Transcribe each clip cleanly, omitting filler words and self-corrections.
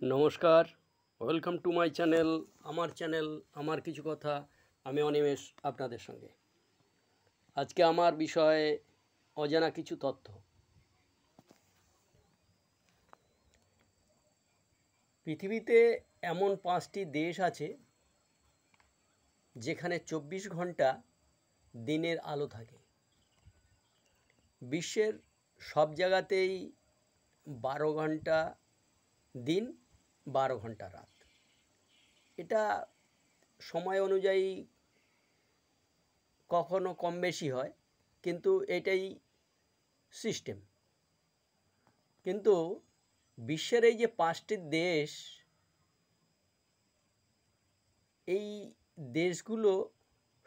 নমস্কার, welcome to my channel. আমার কিছু কথা। আমি অনিমেষ আপনাদের সঙ্গে। আজকে আমার বিষয়ে অজানা কিছু তথ্য। পৃথিবীতে এমন 5টি দেশ আছে যেখানে 24 ঘন্টা দিনের আলো থাকে। বিশ্বের সব জায়গাতেই 12 ঘন্টা দিন, 12 ঘন্টা রাত। এটা সময় অনুযায়ী কখনো কম বেশি হয়, কিন্তু এটাই সিস্টেম। কিন্তু বিশ্বের এই যে 5টি দেশ, এই দেশগুলো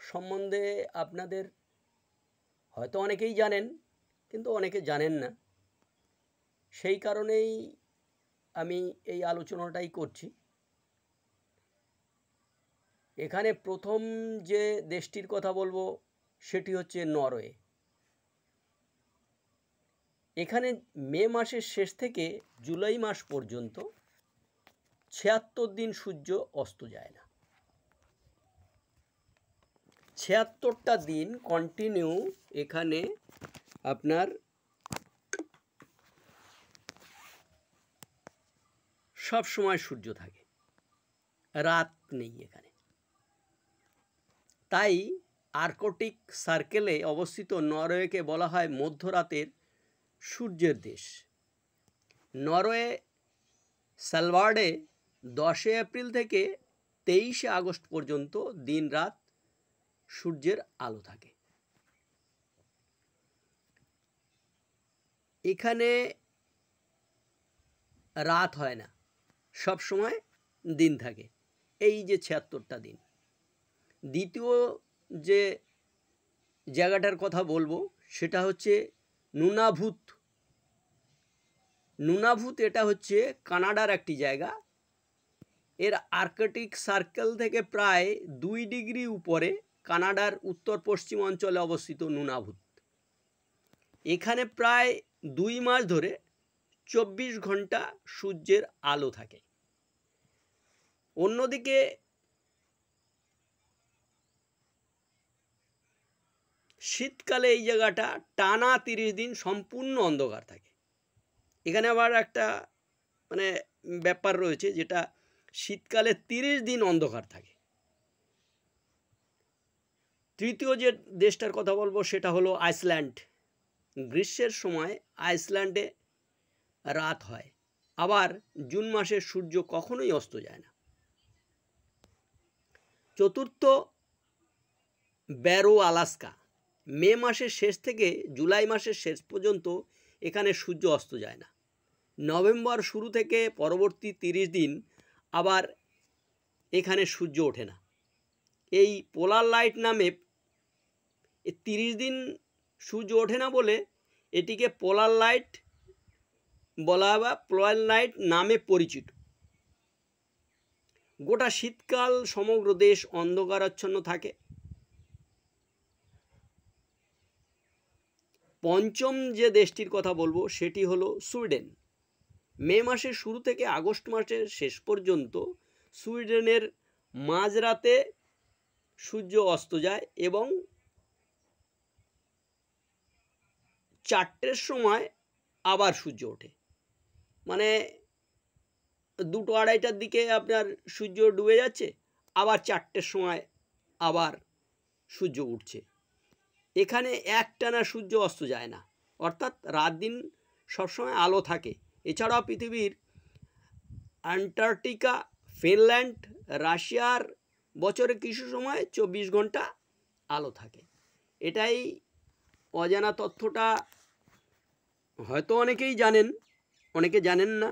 সম্বন্ধে আপনাদের হয়তো অনেকেই জানেন, কিন্তু অনেকে জানেন না। সেই কারণেই আমি এই আলোচনাটাই করছি। এখানে প্রথম যে দেশটির কথা বলবো সেটি হচ্ছে নরওয়ে। এখানে মে মাসের শেষ থেকে জুলাই মাস পর্যন্ত 76 দিন সূর্য অস্ত যায় না। 76টা দিন কন্টিনিউ এখানে আপনার সব সময় সূর্য থাকে, রাত নেই এখানে। তাই আর্কটিক সার্কেলে অবস্থিত নরওয়েকে বলা হয় মধ্যরাতের সূর্যের দেশ। নরওয়ে স্যালবার্ডে 10 এপ্রিল থেকে 23 আগস্ট পর্যন্ত দিন রাত সূর্যের আলো থাকে। এখানে রাত হয় না, সব সময় দিন থাকে, এই যে 76টা দিন। দ্বিতীয় যে জায়গাটার কথা বলবো সেটা হচ্ছে নুনাভুত। এটা হচ্ছে কানাডার একটি জায়গা। এর আর্কটিক সার্কেল থেকে প্রায় 2 ডিগ্রি উপরে কানাডার উত্তর পশ্চিম অঞ্চলে অবস্থিত নুনাভুত। এখানে প্রায় 2 মাস ধরে 24 ঘন্টা সূর্যের আলো থাকে। অন্যদিকে শীতকালে এই জায়গাটা টানা 30 দিন সম্পূর্ণ অন্ধকার থাকে। এখানে আবার একটা ব্যাপার রয়েছে, যেটা শীতকালে 30 দিন অন্ধকার থাকে। তৃতীয় যে দেশটার কথা বলবো সেটা হলো আইসল্যান্ড। গ্রীষ্মের সময় আইসল্যান্ডে রাত হয়, আবার জুন মাসে সূর্য কখনোই অস্ত যায় না। চতুর্থ, ব্যারো আলাস্কা। মে মাসের শেষ থেকে জুলাই মাসের শেষ পর্যন্ত এখানে সূর্য অস্ত যায় না। নভেম্বর শুরু থেকে পরবর্তী 30 দিন আবার এখানে সূর্য ওঠে না। এই পোলার লাইট নামে 30 দিন সূর্য ওঠে না বলে এটিকে পোলার লাইট বলা বা পোলার লাইট নামে পরিচিত। গোটা শীতকাল সমগ্র দেশ অন্ধকারাচ্ছন্ন থাকে। পঞ্চম যে দেশটির কথা বলবো সেটি হলো সুইডেন। মে মাসের শুরু থেকে আগস্ট মাসের শেষ পর্যন্ত সুইডেনের মাঝরাতে সূর্য অস্ত যায় এবং 4টের সময় আবার সূর্য ওঠে। 2-2:30টার দিকে আপনার সূর্য ডুবে যাচ্ছে, আবার 4টের সময় আবার সূর্য উঠছে। এখানে একটানা সূর্য অস্ত যায় না, অর্থাৎ রাত দিন সবসময় আলো থাকে। এছাড়াও পৃথিবীর অ্যান্টার্কটিকা, ফিনল্যান্ড, রাশিয়ার বছরে কিছু সময় 24 ঘন্টা আলো থাকে। এটাই অজানা তথ্যটা হয়তো অনেকেই জানেন, অনেকে জানেন না।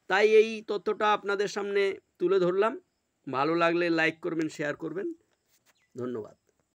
তাই এই তথ্যটা আপনাদের সামনে তুলে ধরলাম। ভালো লাগলে লাইক করবেন, শেয়ার করবেন। ধন্যবাদ।